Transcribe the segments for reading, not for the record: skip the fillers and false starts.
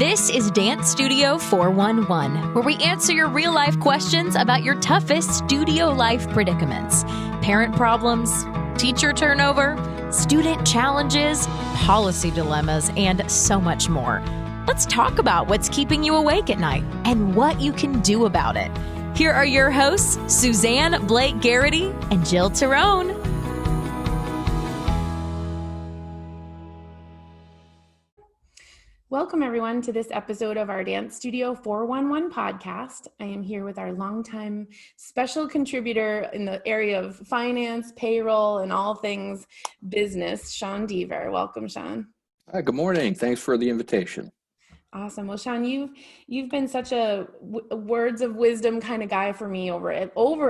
This is Dance Studio 411, where we answer your real-life questions about your toughest studio life predicaments. Parent problems, teacher turnover, student challenges, policy dilemmas, and so much more. Let's talk about what's keeping you awake at night and what you can do about it. Here are your hosts, Suzanne Blake Garrity and Jill Tyrone. Welcome, everyone, to this episode of our Dance Studio 411 podcast. I am here with our longtime special contributor in the area of finance, payroll, and all things business, Sean Deaver. Welcome, Sean. Hi, good morning. Thanks for the invitation. Awesome. Well, Sean, you've been such a words of wisdom kind of guy for me over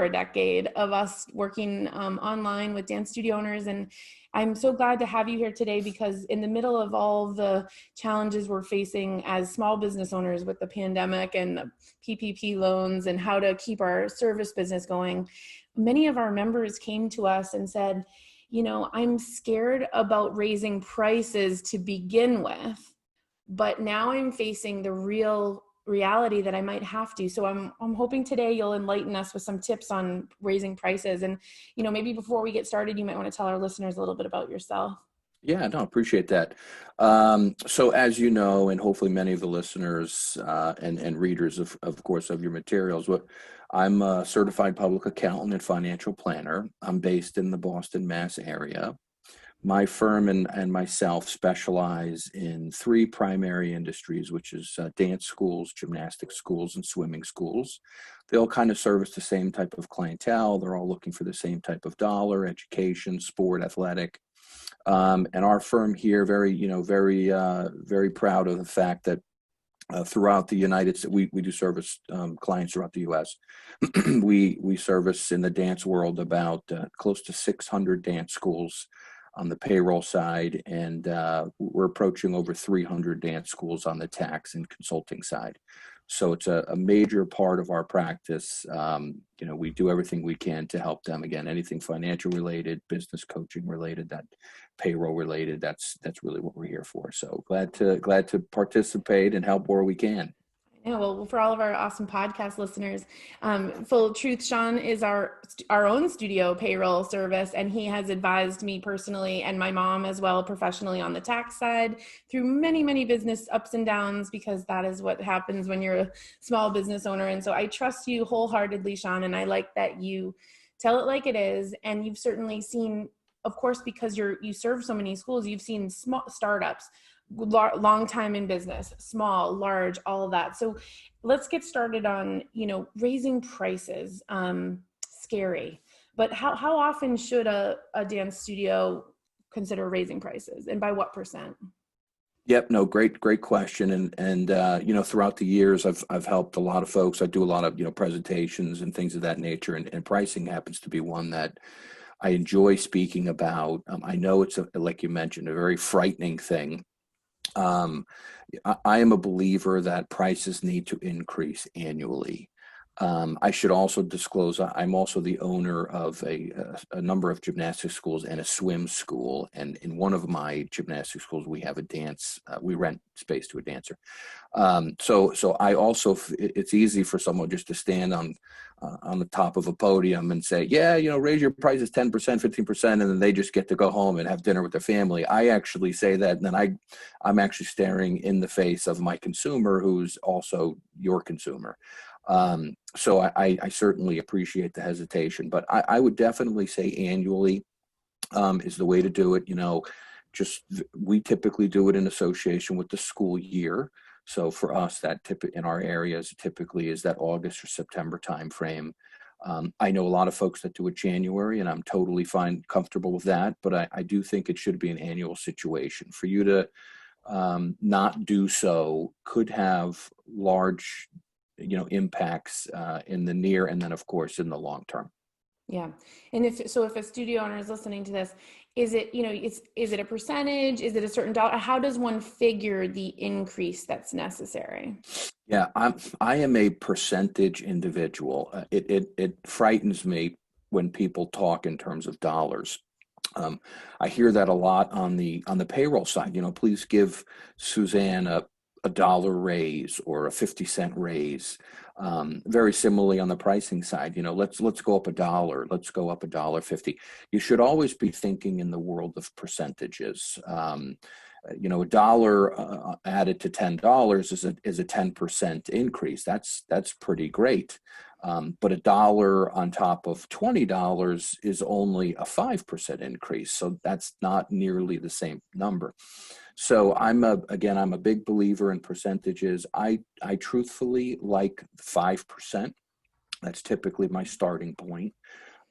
a decade of us working online with dance studio owners, and I'm so glad to have you here today because in the middle of all the challenges we're facing as small business owners with the pandemic and the PPP loans and how to keep our service business going, many of our members came to us and said, you know, I'm scared about raising prices to begin with, but now I'm facing the real reality that I might have to. So I'm hoping today you'll enlighten us with some tips on raising prices. And, you know, maybe before we get started, you might want to tell our listeners a little bit about yourself. Yeah, no, appreciate that. So as you know, and hopefully many of the listeners and readers of course of your materials, I'm a certified public accountant and financial planner. I'm based in the Boston, Mass area. My firm and myself specialize in three primary industries, which is dance schools, gymnastics schools, and swimming schools. They all kind of service the same type of clientele. They're all looking for the same type of dollar: education, sport, athletic. And our firm here, very proud of the fact that throughout the United States, we do service clients throughout the U.S. we service in the dance world about close to 600 dance schools on the payroll side, and we're approaching over 300 dance schools on the tax and consulting side. So it's a major part of our practice. We do everything we can to help them. Again, anything financial related, business coaching related, that payroll related, that's really what we're here for. So glad to participate and help where we can. Yeah, well, for all of our awesome podcast listeners, full truth, Sean is our own studio payroll service, and he has advised me personally and my mom as well professionally on the tax side through many, many business ups and downs, because that is what happens when you're a small business owner. And so I trust you wholeheartedly, Sean, and I like that you tell it like it is. And you've certainly seen, of course, because you serve so many schools, you've seen small startups, long time in business, small, large, all of that. So let's get started on, raising prices. Scary, but how often should a dance studio consider raising prices, and by what percent? Yep. No, great question. And throughout the years, I've helped a lot of folks. I do a lot of, presentations and things of that nature. And pricing happens to be one that I enjoy speaking about. I know it's, like you mentioned, a very frightening thing. I am a believer that prices need to increase annually. I should also disclose I'm also the owner of a number of gymnastics schools and a swim school. And in one of my gymnastics schools, we have a dance. We rent space to a dancer. So I also, it's easy for someone just to stand on the top of a podium and say, yeah, raise your prices 10%, 15%, and then they just get to go home and have dinner with their family. I actually say that, and then I'm actually staring in the face of my consumer, who's also your consumer. So I certainly appreciate the hesitation, but I would definitely say annually is the way to do it. We typically do it in association with the school year. So for us, that in our areas typically is that August or September timeframe. I know a lot of folks that do it January, and I'm totally comfortable with that. But I do think it should be an annual situation. For you to not do so could have large impacts in the near, and then of course in the long term. Yeah. And if a studio owner is listening to this, is it, is it a percentage? Is it a certain dollar? How does one figure the increase that's necessary? Yeah, I am a percentage individual. It frightens me when people talk in terms of dollars. I hear that a lot on the payroll side. Please give Suzanne a dollar raise or a 50-cent raise. Very similarly on the pricing side, let's go up a dollar, let's go up $1.50. You should always be thinking in the world of percentages. A dollar added to $10 is a 10% increase. That's pretty great. But a dollar on top of $20 is only a 5% increase. So that's not nearly the same number. So I'm a big believer in percentages. I truthfully like 5%. That's typically my starting point.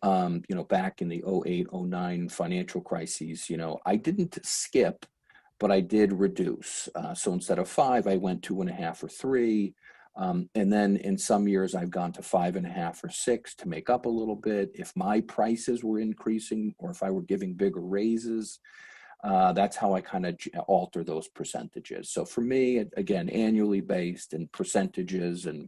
Back in the 08, 09 financial crises, I didn't skip, but I did reduce. So instead of 5, I went 2.5 or 3. And then in some years, I've gone to 5.5 or 6 to make up a little bit. If my prices were increasing or if I were giving bigger raises, that's how I kind of alter those percentages. So for me, again, annually based and percentages, and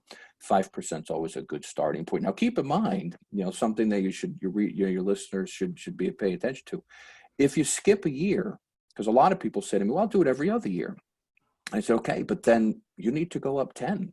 5% is always a good starting point. Now, keep in mind, something that your listeners should be pay attention to. If you skip a year, because a lot of people say to me, well, I'll do it every other year. I said, okay, but then you need to go up 10.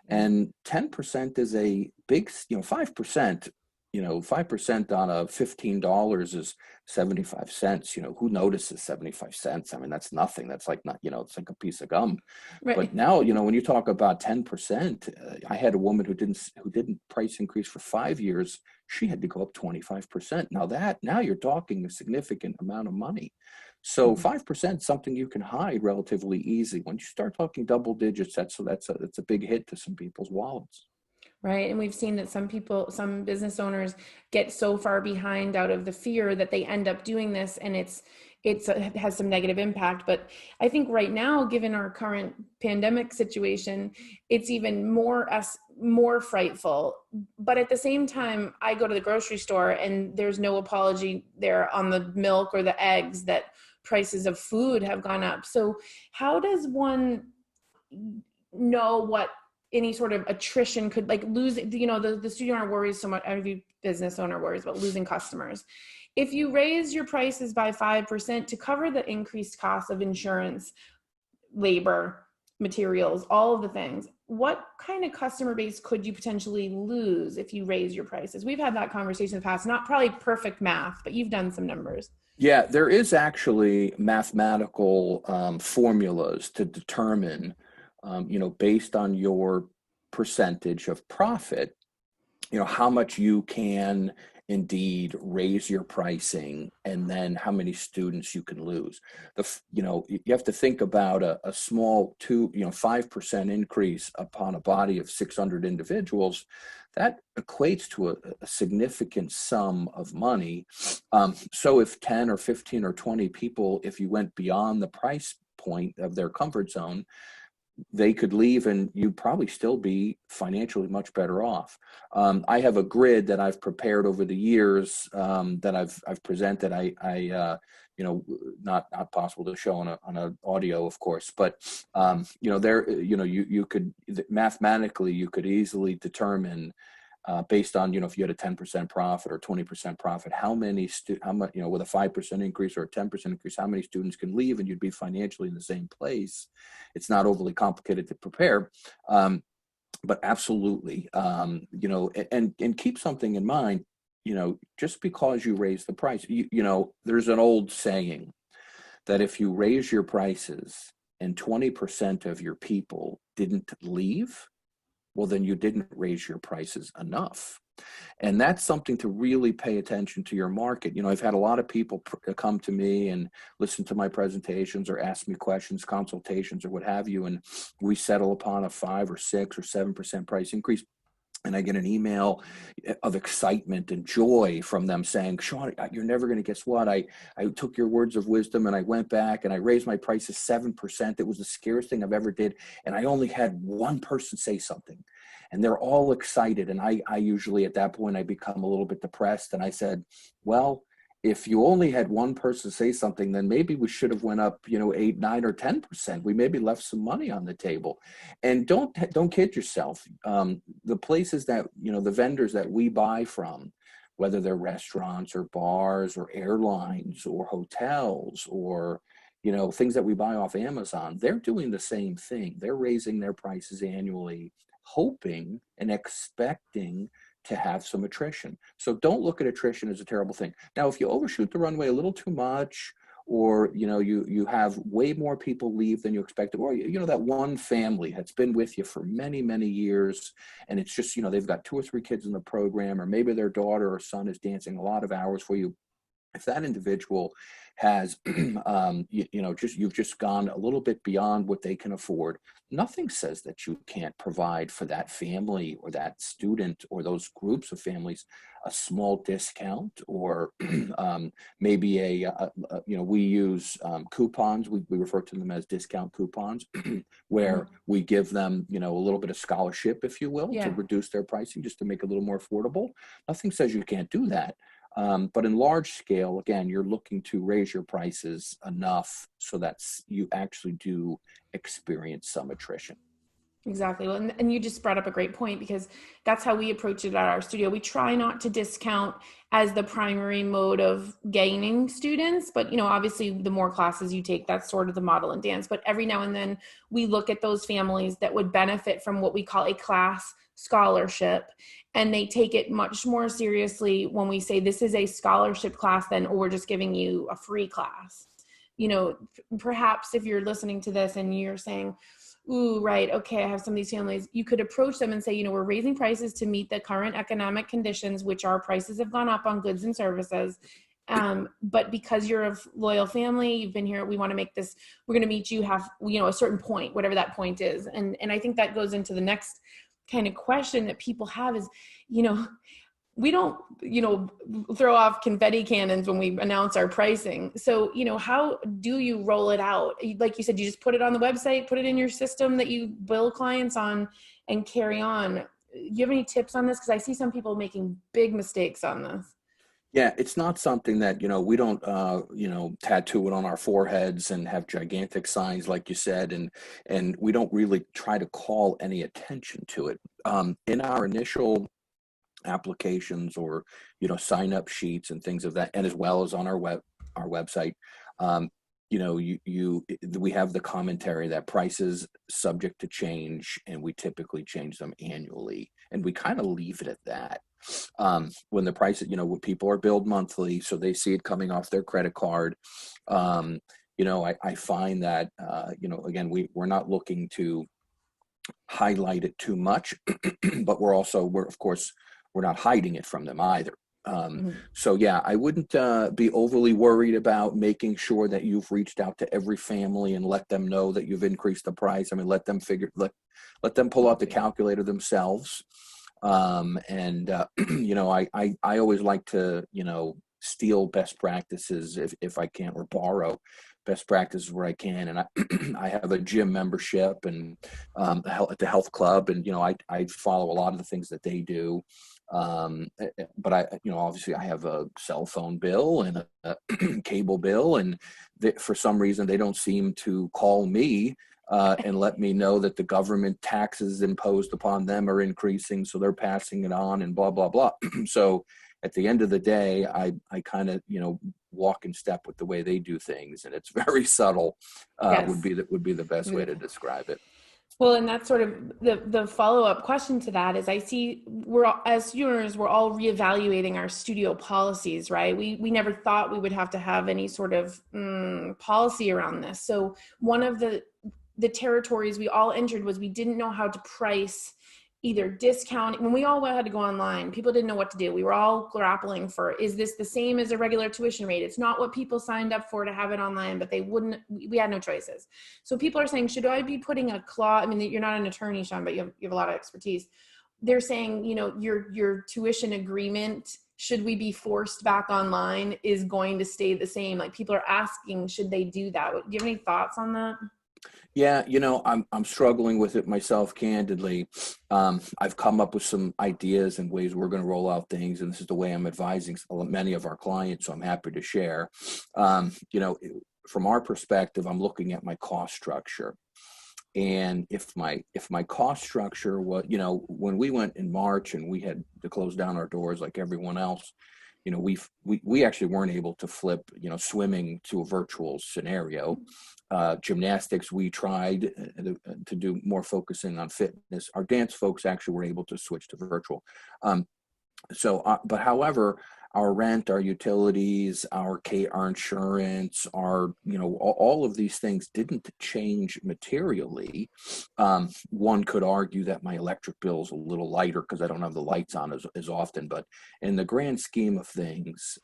And 10% is a big, 5%, 5% on a $15 is 75 cents. Who notices 75 cents? I mean, that's nothing. That's like not, it's like a piece of gum. Right. But now, when you talk about 10%, I had a woman who didn't price increase for 5 years. She had to go up 25%. Now you're talking a significant amount of money. So 5% is something you can hide relatively easy. When you start talking double digits, that's a big hit to some people's wallets. Right. And we've seen that some business owners get so far behind out of the fear that they end up doing this, and it has some negative impact. But I think right now, given our current pandemic situation, it's even more frightful. But at the same time, I go to the grocery store and there's no apology there on the milk or the eggs that prices of food have gone up. So how does one know what any sort of attrition could, like, lose, the studio owner worries so much, every business owner worries about losing customers. If you raise your prices by 5% to cover the increased cost of insurance, labor, materials, all of the things, what kind of customer base could you potentially lose if you raise your prices? We've had that conversation in the past, not probably perfect math, but you've done some numbers. Yeah, there is actually mathematical formulas to determine, based on your percentage of profit, how much you can indeed raise your pricing, and then how many students you can lose. You have to think about a small 5% increase upon a body of 600 individuals. That equates to a significant sum of money. So if 10 or 15 or 20 people, if you went beyond the price point of their comfort zone, they could leave and you'd probably still be financially much better off. I have a grid that I've prepared over the years that I've presented. Not possible to show on an audio, of course, but you could mathematically, you could easily determine based on, if you had a 10% profit or 20% profit, how much, with a 5% increase or a 10% increase, how many students can leave, and you'd be financially in the same place. It's not overly complicated to prepare, but absolutely, and keep something in mind, just because you raise the price, there's an old saying that if you raise your prices and 20% of your people didn't leave, well, then you didn't raise your prices enough. And that's something to really pay attention to your market. I've had a lot of people come to me and listen to my presentations or ask me questions, consultations, or what have you, and we settle upon a 5 or 6 or 7% price increase. And I get an email of excitement and joy from them saying, Sean, you're never going to guess what? I took your words of wisdom and I went back and I raised my prices 7%. It was the scariest thing I've ever did. And I only had one person say something. And they're all excited. And I usually at that point, I become a little bit depressed. And I said, well, if you only had one person say something, then maybe we should have went up, 8, 9, or 10%. We maybe left some money on the table. And don't kid yourself. The places that, the vendors that we buy from, whether they're restaurants or bars or airlines or hotels or, things that we buy off Amazon, they're doing the same thing. They're raising their prices annually, hoping and expecting to have some attrition. So don't look at attrition as a terrible thing. Now, if you overshoot the runway a little too much, or you have way more people leave than you expected, or that one family that's been with you for many, many years, and it's just they've got 2 or 3 kids in the program, or maybe their daughter or son is dancing a lot of hours for you. If that individual has you've just gone a little bit beyond what they can afford, nothing says that you can't provide for that family or that student or those groups of families a small discount, or maybe we use coupons. We refer to them as discount coupons, where we give them a little bit of scholarship, if you will, to reduce their pricing, just to make it a little more affordable. Nothing says you can't do that. But in large scale, again, you're looking to raise your prices enough so that you actually do experience some attrition. Exactly. Well, and you just brought up a great point, because that's how we approach it at our studio. We try not to discount as the primary mode of gaining students, but obviously the more classes you take, that's sort of the model in dance. But every now and then we look at those families that would benefit from what we call a class scholarship, and they take it much more seriously when we say this is a scholarship class than, or we're just giving you a free class. Perhaps if you're listening to this and you're saying, ooh, right, okay, I have some of these families, you could approach them and say, we're raising prices to meet the current economic conditions, which our prices have gone up on goods and services. But because you're a loyal family, you've been here, we want to make this, we're going to meet you have, a certain point, whatever that point is. And I think that goes into the next kind of question that people have is, we don't, throw off confetti cannons when we announce our pricing. So, how do you roll it out? Like you said, you just put it on the website, put it in your system that you bill clients on, and carry on. Do you have any tips on this? Because I see some people making big mistakes on this. Yeah, it's not something that, we don't, tattoo it on our foreheads and have gigantic signs, like you said, and we don't really try to call any attention to it. In our initial applications, or sign up sheets and things of that, and as well as on our website, we have the commentary that prices subject to change, and we typically change them annually, and we kind of leave it at that. When the prices, when people are billed monthly, so they see it coming off their credit card. I find that again, we're not looking to highlight it too much, but we're of course we're not hiding it from them either. So yeah, I wouldn't be overly worried about making sure that you've reached out to every family and let them know that you've increased the price. I mean, let them pull out the calculator themselves. I always like to, steal best practices if I can, or borrow best practices where I can. And I have a gym membership and at the health club, and I follow a lot of the things that they do. But obviously I have a cell phone bill and a cable bill, and for some reason they don't seem to call me and let me know that the government taxes imposed upon them are increasing, so they're passing it on, and blah blah blah. So at the end of the day, I kind of walk in step with the way they do things, and it's very subtle. Yes. would be the best way to describe it. Well, and that's sort of the follow-up question to that is, I see as students, we're all reevaluating our studio policies, right? We never thought we would have to have any sort of policy around this. So one of the territories we all entered was we didn't know how to price either discount. When we all had to go online, people didn't know what to do. We were all grappling for, is this the same as a regular tuition rate? It's not what people signed up for to have it online, but we had no choices. So people are saying, should I be putting a clause? I mean, you're not an attorney, Sean, but you have a lot of expertise. They're saying, your tuition agreement, should we be forced back online, is going to stay the same. Like, people are asking, should they do that? Do you have any thoughts on that? Yeah, I'm struggling with it myself, candidly. I've come up with some ideas and ways we're going to roll out things, and this is the way I'm advising many of our clients, so I'm happy to share. From our perspective, I'm looking at my cost structure. And if my cost structure was, when we went in March and we had to close down our doors like everyone else, we actually weren't able to flip, swimming to a virtual scenario. Gymnastics, we tried to do more focusing on fitness. Our dance folks actually were able to switch to virtual. But however, our rent, our utilities, our insurance, all of these things didn't change materially. One could argue that my electric bill is a little lighter because I don't have the lights on as often, but in the grand scheme of things,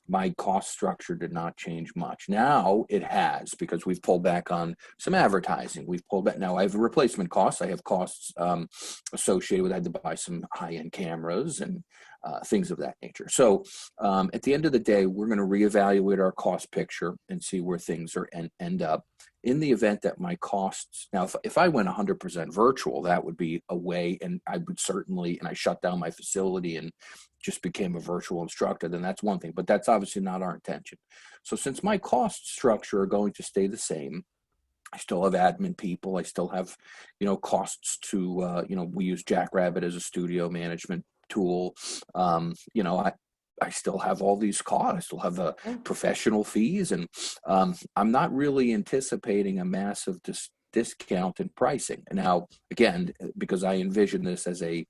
my cost structure did not change much. Now it has, because we've pulled back on some advertising. We've pulled back. Now I have replacement costs. I have costs associated with, I had to buy some high-end cameras and things of that nature. So at the end of the day, we're going to reevaluate our cost picture and see where things are end up. In the event that my costs, now if I went 100% virtual, that would be a way, and I would certainly, and I shut down my facility and just became a virtual instructor, then that's one thing, but that's obviously not our intention. So since my cost structure are going to stay the same, I still have admin people. I still have, costs to, we use Jackrabbit as a studio management tool. I still have all these costs. I still have the professional fees, and I'm not really anticipating a massive discount in pricing. Now, again, because I envision this as a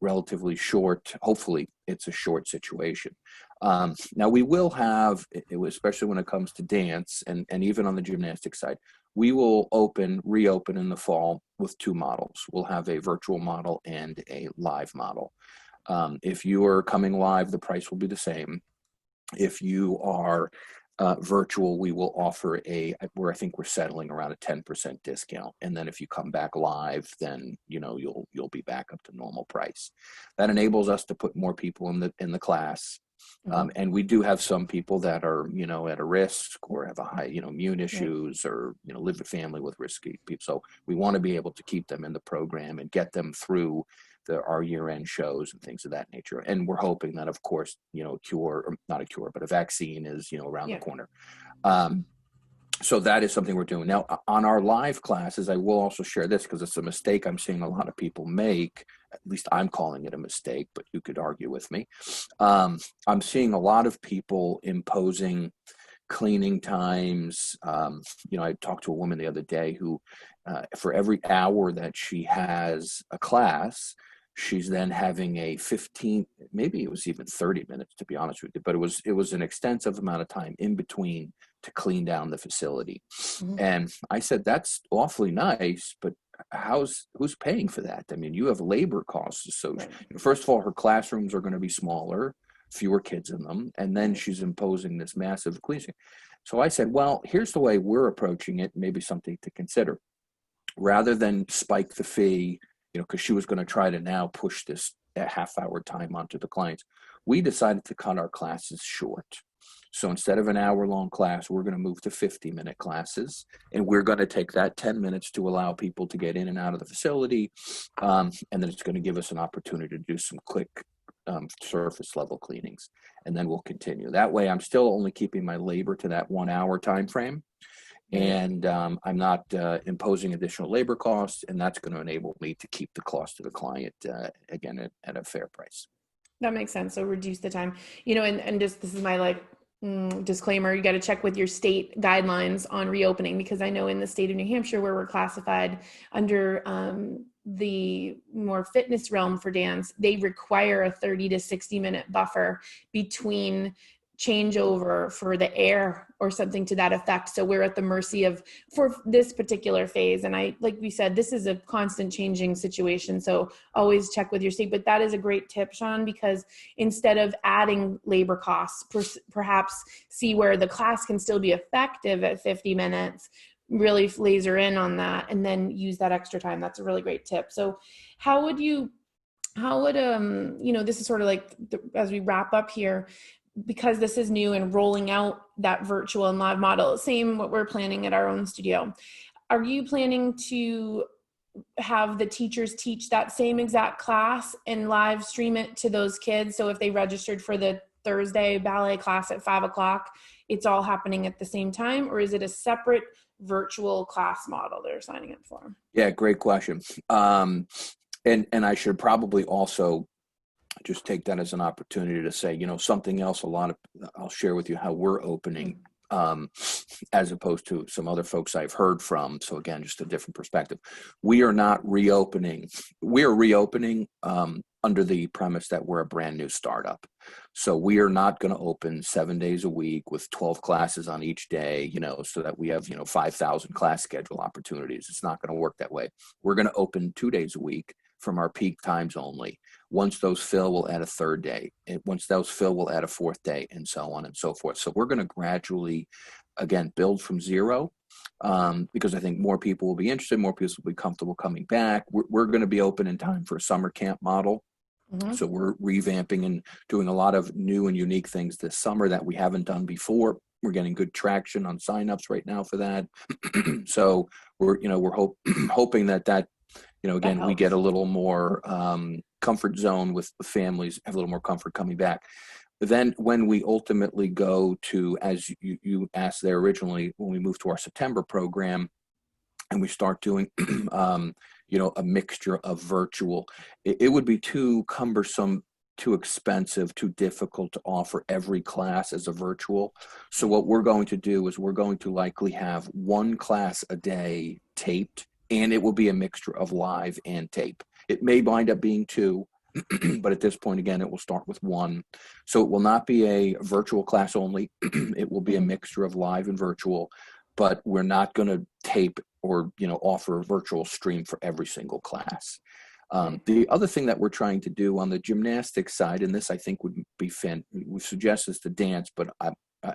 relatively short, hopefully it's a short situation. Now we will have, especially when it comes to dance and even on the gymnastic side, we will reopen in the fall with two models. We'll have a virtual model and a live model. If you are coming live, the price will be the same. If you are virtual, we will offer where I think we're settling around a 10% discount. And then if you come back live, then you'll be back up to normal price. That enables us to put more people in the class. And we do have some people that are, at a risk or have a high, immune issues or, live with family with risky people. So we want to be able to keep them in the program and get them through our year-end shows and things of that nature. And we're hoping that, of course, not a cure, but a vaccine is, around the corner. So that is something we're doing. Now, on our live classes, I will also share this because it's a mistake I'm seeing a lot of people make. At least I'm calling it a mistake, but you could argue with me. I'm seeing a lot of people imposing cleaning times. I talked to a woman the other day who, for every hour that she has a class, she's then having a 15, maybe it was even 30 minutes, to be honest with you, but it was an extensive amount of time in between to clean down the facility. And I said, that's awfully nice, but who's paying for that? I mean, you have labor costs associated. First of all, her classrooms are going to be smaller, fewer kids in them, and then she's imposing this massive cleaning. So I said, well, here's the way we're approaching it, maybe something to consider. Rather than spike the fee, because she was going to try to now push this half-hour time onto the clients, we decided to cut our classes short. So instead of an hour-long class, we're going to move to 50-minute classes, and we're going to take that 10 minutes to allow people to get in and out of the facility, and then it's going to give us an opportunity to do some quick surface level cleanings, and then we'll continue. That way, I'm still only keeping my labor to that 1 hour time frame, and I'm not imposing additional labor costs, and that's going to enable me to keep the cost to the client again at a fair price. That makes sense. So reduce the time, and just, this is my disclaimer, you got to check with your state guidelines on reopening, because I know in the state of New Hampshire, where we're classified under the more fitness realm for dance, they require a 30 to 60-minute buffer between changeover for the air or something to that effect. So we're at the mercy of, for this particular phase. And like we said, this is a constant changing situation. So always check with your state. But that is a great tip, Sean, because instead of adding labor costs, perhaps see where the class can still be effective at 50 minutes, really laser in on that, and then use that extra time. That's a really great tip. So how would this is sort of like, as we wrap up here, because this is new and rolling out that virtual and live model, same what we're planning at our own studio. Are you planning to have the teachers teach that same exact class and live stream it to those kids? So if they registered for the Thursday ballet class at 5:00, it's all happening at the same time? Or is it a separate virtual class model they're signing up for? Yeah, great question. And I should probably also just take that as an opportunity to say, something else. I'll share with you how we're opening, as opposed to some other folks I've heard from. So again, just a different perspective. We are not reopening. We are reopening under the premise that we're a brand new startup. So we are not going to open 7 days a week with 12 classes on each day, so that we have, 5,000 class schedule opportunities. It's not going to work that way. We're going to open 2 days a week from our peak times only. Once those fill, we'll add a third day. And once those fill, we'll add a fourth day, and so on and so forth. So we're going to gradually, again, build from zero, because I think more people will be interested, more people will be comfortable coming back. We're going to be open in time for a summer camp model. Mm-hmm. So we're revamping and doing a lot of new and unique things this summer that we haven't done before. We're getting good traction on signups right now for that. So we're hoping that again, we get a little more comfort zone with the families, have a little more comfort coming back. Then when we ultimately go to, as you asked there originally, when we move to our September program and we start doing, a mixture of virtual, it would be too cumbersome, too expensive, too difficult to offer every class as a virtual. So what we're going to do is we're going to likely have one class a day taped, and it will be a mixture of live and tape. It may wind up being two, but at this point, again, it will start with one. So it will not be a virtual class only. It will be a mixture of live and virtual, but we're not going to tape or, offer a virtual stream for every single class. The other thing that we're trying to do on the gymnastics side, and this I think would be we suggest this to dance, but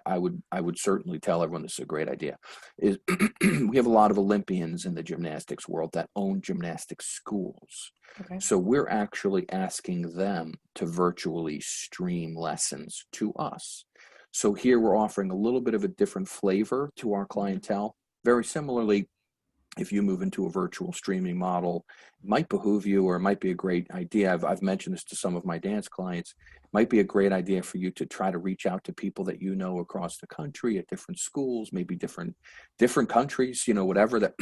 I would certainly tell everyone this is a great idea, is we have a lot of Olympians in the gymnastics world that own gymnastics schools. Okay. So we're actually asking them to virtually stream lessons to us. So here we're offering a little bit of a different flavor to our clientele. Very similarly, if you move into a virtual streaming model, it might behoove you, or it might be a great idea. I've mentioned this to some of my dance clients. It might be a great idea for you to try to reach out to people that across the country at different schools, maybe different countries, whatever that,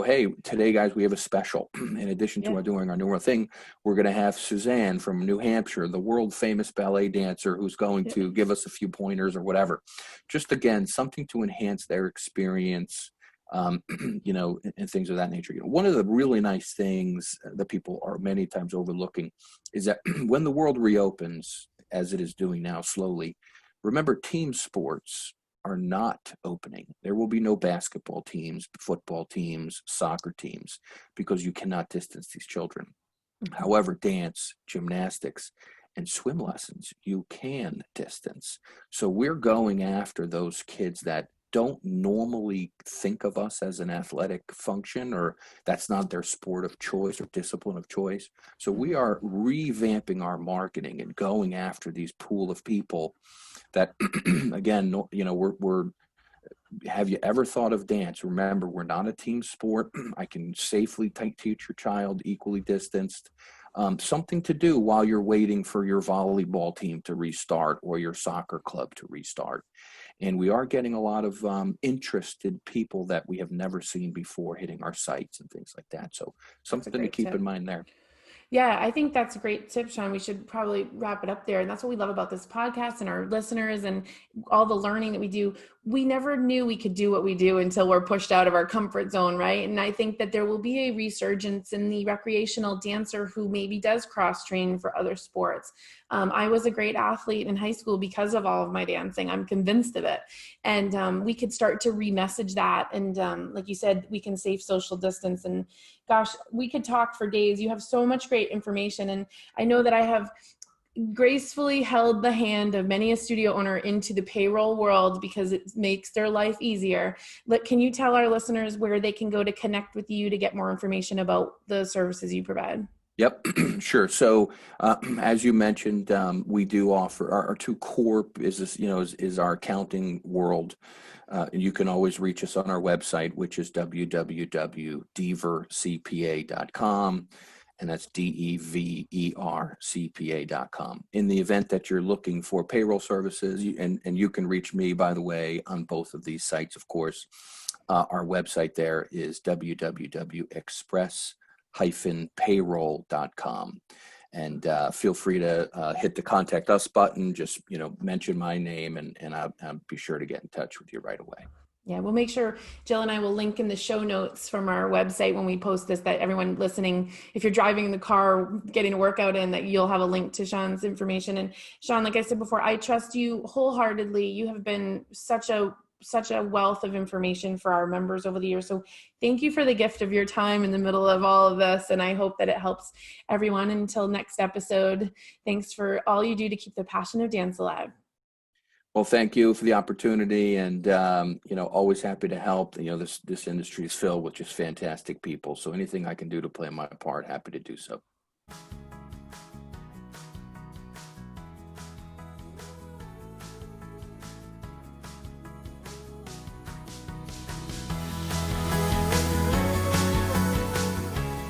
hey, today, guys, we have a special. In addition to doing our newer thing, we're going to have Suzanne from New Hampshire, the world famous ballet dancer, who's going to give us a few pointers or whatever. Just, again, something to enhance their experience. And things of that nature. One of the really nice things that people are many times overlooking is that when the world reopens, as it is doing now slowly, remember, team sports are not opening. There will be no basketball teams, football teams, soccer teams, because you cannot distance these children. Mm-hmm. However, dance, gymnastics, and swim lessons, you can distance. So we're going after those kids that don't normally think of us as an athletic function, or that's not their sport of choice or discipline of choice. So we are revamping our marketing and going after these pool of people that, again, we're have you ever thought of dance? Remember, we're not a team sport. I can safely teach your child equally distanced. Something to do while you're waiting for your volleyball team to restart or your soccer club to restart. And we are getting a lot of interested people that we have never seen before hitting our sites and things like that. So something to keep in mind there. Yeah, I think that's a great tip, Sean. We should probably wrap it up there. And that's what we love about this podcast and our listeners and all the learning that we do. We never knew we could do what we do until we're pushed out of our comfort zone, right? And I think that there will be a resurgence in the recreational dancer who maybe does cross-train for other sports. I was a great athlete in high school because of all of my dancing. I'm convinced of it. And we could start to re-message that. And like you said, we can safe social distance. And gosh, we could talk for days. You have so much great information. And I know that I have gracefully held the hand of many a studio owner into the payroll world because it makes their life easier. Can you tell our listeners where they can go to connect with you to get more information about the services you provide? Yep, sure. So as you mentioned, we do offer our two core is our accounting world. And you can always reach us on our website, which is www.devercpa.com. And that's DEVERCPA.com. In the event that you're looking for payroll services, and you can reach me, by the way, on both of these sites, of course. Our website there is www.express-payroll.com. feel free to hit the contact us button. Just, mention my name and I'll be sure to get in touch with you right away. Yeah, we'll make sure Jill and I will link in the show notes from our website when we post this, that everyone listening, if you're driving in the car, getting a workout in, that you'll have a link to Sean's information. And Sean, like I said before, I trust you wholeheartedly. You have been such a wealth of information for our members over the years. So thank you for the gift of your time in the middle of all of this. And I hope that it helps everyone. Until next episode, thanks for all you do to keep the passion of dance alive. Well, thank you for the opportunity, and always happy to help. This industry is filled with just fantastic people. So anything I can do to play my part, happy to do so.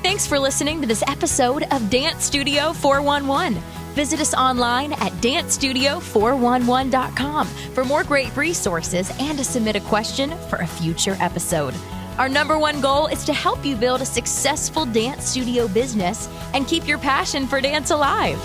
Thanks for listening to this episode of Dance Studio 411. Visit us online at dancestudio411.com for more great resources and to submit a question for a future episode. Our number one goal is to help you build a successful dance studio business and keep your passion for dance alive.